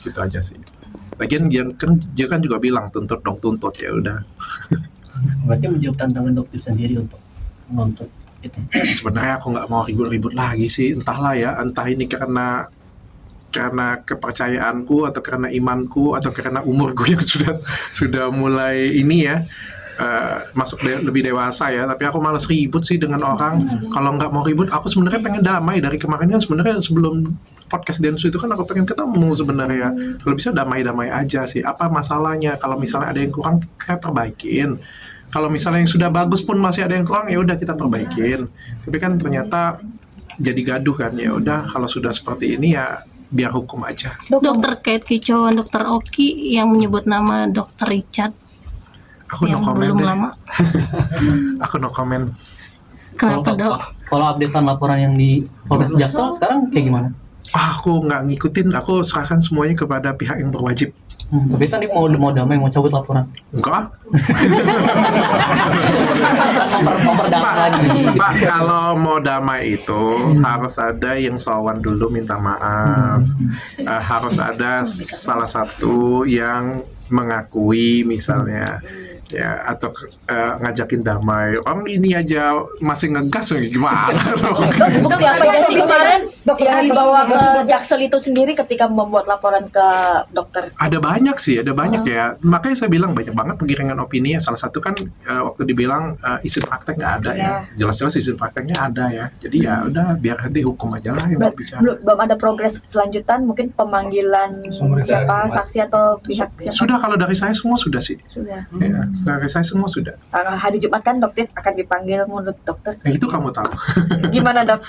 gitu aja sih. Lagian dia kan juga bilang tuntut ya udah. Berarti menjawab tantangan dokter sendiri untuk menuntut itu. Sebenarnya aku nggak mau ribut-ribut lagi sih, entahlah ya, entah ini karena kepercayaanku atau karena imanku atau karena umurku yang sudah mulai ini ya, masuk lebih dewasa ya. Tapi aku malas ribut sih dengan orang. Kalau nggak mau ribut, aku sebenarnya pengen damai. Dari kemarin kan sebenarnya sebelum podcast Densu itu kan aku pengen ketemu sebenarnya. Kalau bisa damai-damai aja sih. Apa masalahnya? Kalau misalnya ada yang kurang, saya perbaikin. Kalau misalnya yang sudah bagus pun masih ada yang kurang, ya udah kita perbaikin. Tapi kan ternyata jadi gaduh kan. Ya udah, kalau sudah seperti ini ya biar hukum aja. Dokter kait kicauan Dokter Oki yang menyebut nama Dokter Richard Aku yang no comment belum deh. lama. Aku no comment. Kenapa dok? Kalau updatean laporan yang di Polres Jaksel sekarang kayak gimana? Aku nggak ngikutin, aku serahkan semuanya kepada pihak yang berwajib. Tapi tadi mau damai, mau cabut laporan. Enggak. Memperdalam lagi. Pak, kalau mau damai itu harus ada yang sowan dulu minta maaf. Harus ada salah satu yang mengakui misalnya ya, atau ngajakin damai. Orang ini aja masih ngegas gimana dong? Bukti apa aja sih kemarin yang dibawa ke Jaksel itu sendiri ketika membuat laporan ke dokter? Ada banyak ya. Makanya saya bilang banyak banget penggiringan opini ya. Salah satu kan waktu dibilang izin praktek nggak ada ya. Jelas-jelas izin prakteknya ada ya. Jadi ya udah biar nanti hukum aja lah yang bicara. Belum ada progres selanjutan, mungkin pemanggilan siapa saksi atau pihak siapa? Sudah, kalau dari saya semua sudah sih. Sudah. Ya, dari saya semua sudah. Hari Jumat kan dokter akan dipanggil menurut dokter. Itu kamu tahu. Gimana dok?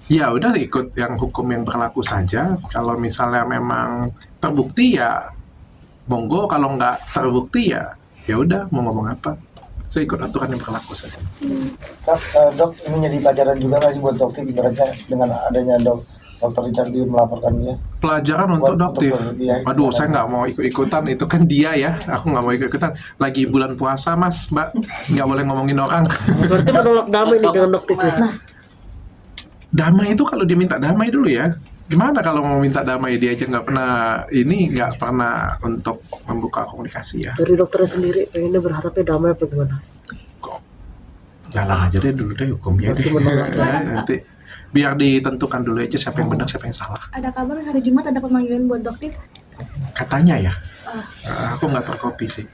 Ya udah ikut yang hukum yang berlaku saja. Kalau misalnya memang terbukti ya monggo, kalau nggak terbukti ya udah mau ngomong apa. Saya ikut aturan yang berlaku saja. Dok, ini jadi pelajaran juga nggak sih buat dokter ibaratnya dengan adanya dokter Richard melaporkan dia? Pelajaran untuk dokter. Aduh, saya nggak mau ikut-ikutan, itu kan dia ya. Aku nggak mau ikut-ikutan. Lagi bulan puasa mas, mbak, nggak boleh ngomongin orang. Berarti menolak damai nih dengan dokter. Damai itu kalau dia minta damai dulu ya. Gimana kalau mau minta damai, dia aja nggak pernah untuk membuka komunikasi ya. Dari dokternya sendiri pengennya berharapnya damai apa gimana? Kok jalan aja deh dulu deh hukumnya deh. Nanti biar ditentukan dulu aja siapa yang benar siapa yang salah. Ada kabar hari Jumat ada pemanggilan buat dokter? Katanya ya. Aku nggak terkopi sih.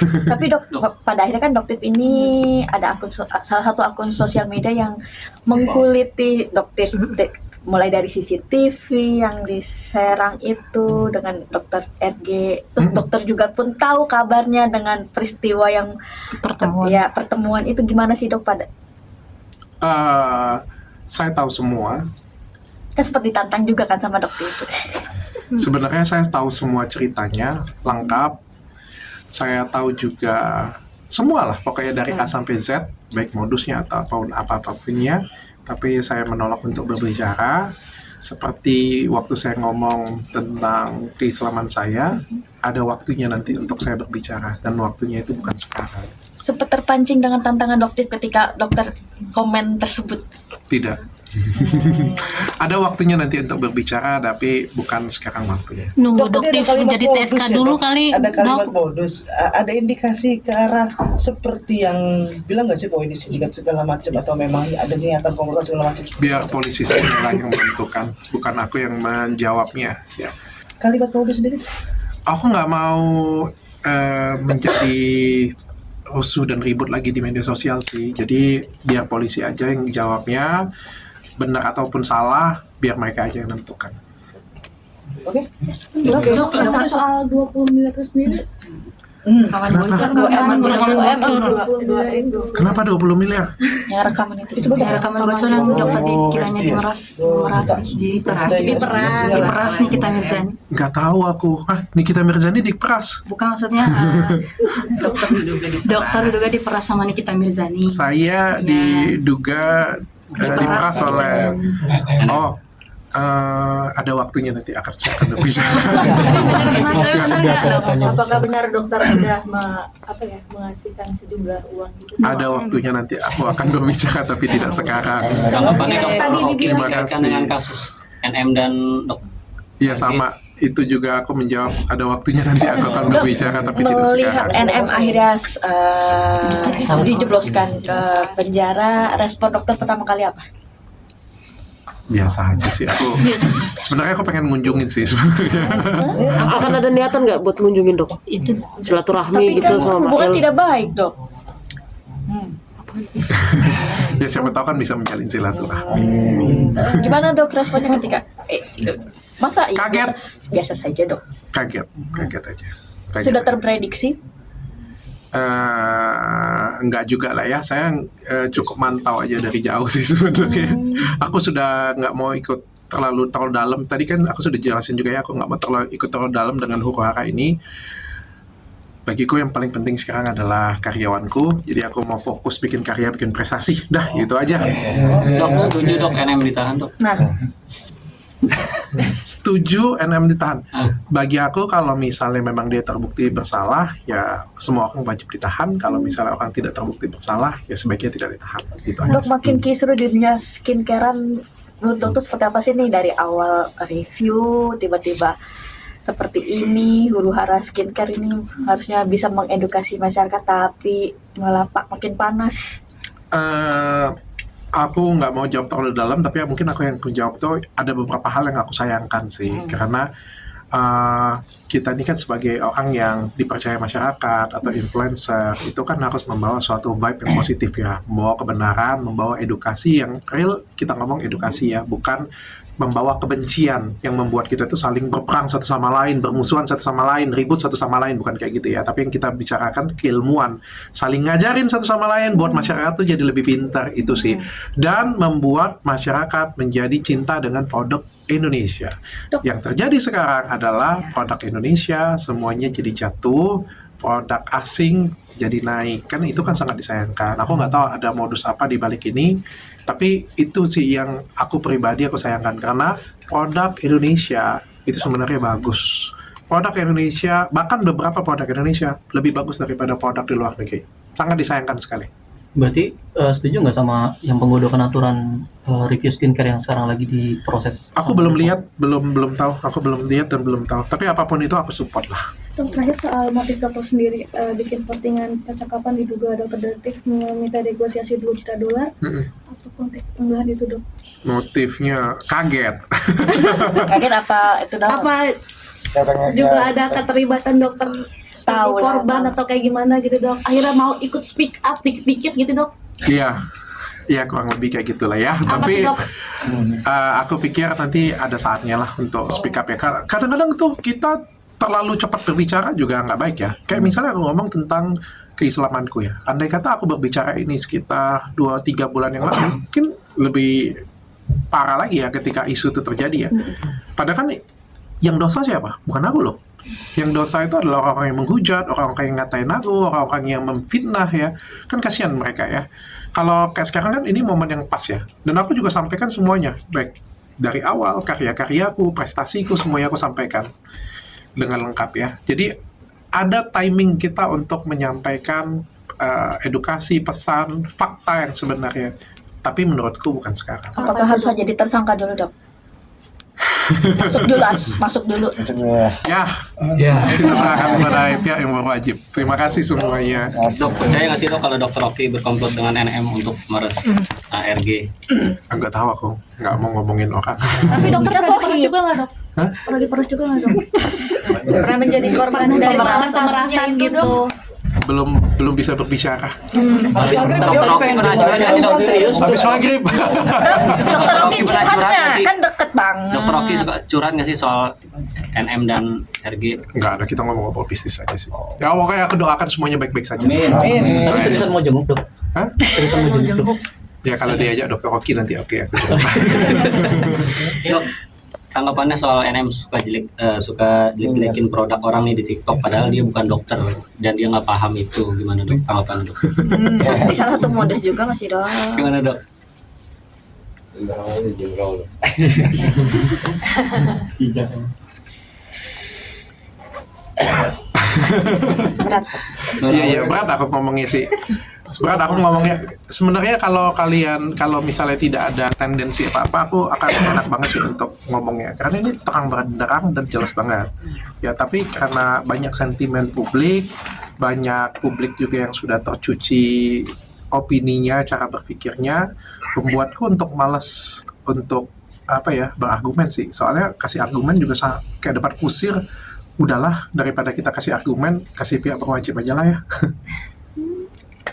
Tapi dok, pada akhirnya kan dokter ini ada salah satu akun sosial media yang mengkuliti dokter, mulai dari CCTV yang di Serang itu dengan dokter RG. Terus dokter juga pun tahu kabarnya dengan peristiwa yang pertemuan itu. Gimana sih dok pada? Saya tahu semua. Kan sempat ditantang juga kan sama dokter itu. Sebenarnya saya tahu semua ceritanya lengkap. Saya tahu juga semua lah, pokoknya dari A sampai Z, baik modusnya atau apapunnya. Tapi saya menolak untuk berbicara. Seperti waktu saya ngomong tentang keislaman saya, ada waktunya nanti untuk saya berbicara, dan waktunya itu bukan sekarang. Sempat terpancing dengan tantangan dokter ketika dokter komen tersebut? Tidak. Ada waktunya nanti untuk berbicara, tapi bukan sekarang waktunya. Nunggu dokter menjadi TSK dulu kali. Ada kalimat dok. modus, ada indikasi ke arah seperti yang bilang nggak sih bahwa ini sindikat segala macam, atau memang ada niatan pembunuhan segala macam? Biar polisi sendiri yang menentukan, bukan aku yang menjawabnya. Ya. Kalimat modus sendiri? Aku nggak mau menjadi rusuh dan ribut lagi di media sosial sih. Jadi biar polisi aja yang jawabnya, benar ataupun salah, biar mereka aja yang menentukan. Oke. Dok, soal 20 miliar itu sendiri. Kenapa 20 miliar? Ya rekaman itu. Rekaman bocoran dok tadi kiranya dimeras nih kita Mirzani. Nggak tahu aku. Nikita Mirzani diperas. Bukan maksudnya dokter diduga diperas sama Nikita Mirzani. Saya diduga diperas oleh ada waktunya nanti akan saya akan berbicara. Apakah benar dokter sudah mengasihkan sejumlah uang gitu? Ada waktunya nanti aku akan berbicara, tapi tidak sekarang. Tanggapannya dokter Terima dikaitkan kasih. dengan kasus NM dan Iya sama, itu juga aku menjawab ada waktunya nanti aku akan berbicara tapi tidak Melihat sekarang. NM akhirnya dijebloskan ke penjara, respon dokter pertama kali apa? Biasa aja sih aku. Sebenarnya aku pengen ngunjungin sih sebenarnya. Akan ada niatan nggak buat ngunjungin dok? Itu Silaturahmi Tapi gitu kan sama hubungan Pak El. tidak baik dok. Ya siapa tahu kan bisa menjalin silaturahmi. Gimana dok responnya ketika masa iya, Kaget. biasa saja dok. Kaget aja. Kaget Sudah aja. terprediksi? Enggak juga lah ya, saya cukup mantau aja dari jauh sih sebenarnya. Aku sudah nggak mau ikut terlalu dalam. Tadi kan aku sudah jelasin juga ya, aku nggak mau ikut terlalu dalam dengan huru-hara ini. Bagiku yang paling penting sekarang adalah karyawanku, jadi aku mau fokus bikin karya, bikin prestasi. Dah, gitu aja. Dok, setuju dok NM ditahan dok. Nah, Setuju NM ditahan. Bagi aku kalau misalnya memang dia terbukti bersalah, ya semua orang wajib ditahan. Kalau misalnya orang tidak terbukti bersalah, ya sebaiknya tidak ditahan. Gitu aja. dok makin kisruh di dunia skincarean, menurut dokter seperti apa sih nih dari awal review tiba-tiba seperti ini, huru-hara skincare ini harusnya bisa mengedukasi masyarakat tapi malah makin panas. Aku nggak mau jawab terlalu dalam, tapi mungkin aku yang jawab tuh ada beberapa hal yang aku sayangkan sih, karena kita ini kan sebagai orang yang dipercaya masyarakat atau influencer itu kan harus membawa suatu vibe yang positif ya, membawa kebenaran, membawa edukasi yang real. Kita ngomong edukasi ya, bukan membawa kebencian yang membuat kita itu saling berperang satu sama lain, bermusuhan satu sama lain, ribut satu sama lain, bukan kayak gitu ya. Tapi yang kita bicarakan keilmuan, saling ngajarin satu sama lain buat masyarakat tuh jadi lebih pintar, itu sih. Dan membuat masyarakat menjadi cinta dengan produk Indonesia. Yang terjadi sekarang adalah produk Indonesia semuanya jadi jatuh, produk asing jadi naik. Kan itu kan sangat disayangkan. Aku nggak tahu ada modus apa di balik ini, tapi itu sih yang aku pribadi aku sayangkan, karena produk Indonesia itu sebenarnya bagus. Produk Indonesia, bahkan beberapa produk Indonesia lebih bagus daripada produk di luar negeri. Sangat disayangkan sekali. Berarti setuju nggak sama yang penggodokan aturan review skincare yang sekarang lagi diproses? Aku belum lihat, belum tahu. Aku belum lihat dan belum tahu. Tapi apapun itu aku support lah. Dok, terakhir soal motif dokter sendiri, bikin postingan percakapan diduga dokter detektif meminta negosiasi $2 juta. Apa konteks unggahan itu dok? Motifnya kaget. Kaget apa itu dok? Apa juga ada keterlibatan dokter sebagai Tahu lah, korban tahu. atau kayak gimana gitu dok? Akhirnya mau ikut speak up dikit-dikit gitu dok? Iya. Iya kurang lebih kayak gitulah ya. Tapi tuh, Dok? aku pikir nanti ada saatnya lah untuk speak up ya. Kadang-kadang tuh kita terlalu cepat berbicara juga nggak baik ya. Kayak misalnya aku ngomong tentang keislamanku ya. Andai kata aku berbicara ini sekitar 2-3 bulan yang lalu, mungkin lebih parah lagi ya ketika isu itu terjadi ya. Padahal kan yang dosa siapa? Bukan aku loh. Yang dosa itu adalah orang-orang yang menghujat, orang-orang yang ngatain aku, orang-orang yang memfitnah ya. Kan kasihan mereka ya. Kalau kayak sekarang kan ini momen yang pas ya. Dan aku juga sampaikan semuanya. Baik dari awal, karya-karyaku, prestasiku, semuanya aku sampaikan dengan lengkap ya. Jadi ada timing kita untuk menyampaikan edukasi, pesan, fakta yang sebenarnya. Tapi menurutku bukan sekarang. Apakah harus jadi tersangka dulu dok? Masuk dulu. Ya, kita serahkan kepada pihak yang berwajib. Terima kasih semuanya. Dok, percaya nggak sih dok kalau Dr. Oki berkomplot dengan NM untuk meres ARG? Enggak tahu aku, nggak mau ngomongin orang. tapi dokter Kan pernah diperas sohib. juga nggak dok? Hah? Pernah diperas juga nggak dok? Pernah menjadi korban dari salah Pemerasan satunya itu gitu. dok. Belum bisa berbicara. Dr. Oki pernah curhat nggak sih dok? Habis maghrib. Dokter Oki Oki pernah curhat curhatnya nggak sih? kan deket banget. Dr. Oki suka curhat nggak sih soal NM dan RG? Enggak ada, kita ngomong bisnis aja sih. Ya pokoknya aku doakan semuanya baik-baik saja. Tapi seriusan mau jenguk dok? Hah? Seriusan mau jenguk dok? Ya kalau diajak Dokter Oki nanti oke aku coba. Dok, tanggapannya soal NM suka jelek-jelekin produk orang nih di TikTok padahal dia bukan dokter dan dia nggak paham itu, gimana dok tanggapannya dok? Di salah satu modus juga masih dok. Gimana dok? Berat. Iya berat aku ngomongnya sih. Berat aku ngomongnya. Sebenarnya kalau misalnya tidak ada tendensi apa-apa, aku akan enak banget sih untuk ngomongnya. Karena ini terang benderang dan jelas banget. Ya, tapi karena banyak sentimen publik, banyak publik juga yang sudah tercuci opininya, cara berpikirnya, membuatku untuk malas untuk berargumen sih. Soalnya kasih argumen juga kayak debat kusir. Udahlah, daripada kita kasih argumen, kasih pihak berwajib aja lah ya.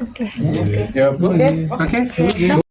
Oke. Oke.